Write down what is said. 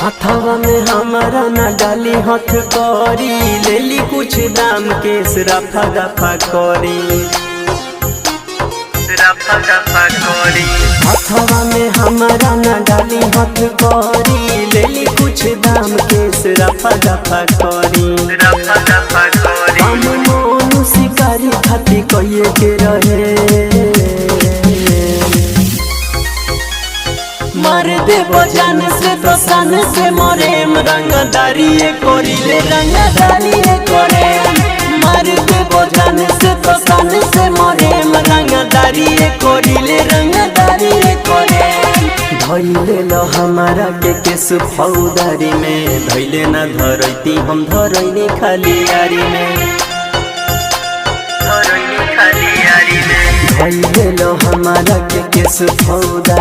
हाथवा में हमारा न डाली हाथ करी, लेली कुछ दाम के रफा दफा करी, रफा दफा करी। हाथवा में हमारा न डाली हाथ करी, लेली कुछ दाम के रफा दफा करी, रफा दफा करी। हम मोनू शिकारी खाती कहिए के रहे, मार दे बजान से तो सन से मोरे रंगदारी कोरिले, रंगदारी कोरे। मार दे बजान से तो सन से मोरे रंगदारी कोरिले, रंगदारी कोरे। धैले लो हमारा के केस फौदारी में, धैले न धरैती हम धरैनी खाली यारी में, धरैनी खाली यारी में। धैले लो हमारा के केस फौदारी।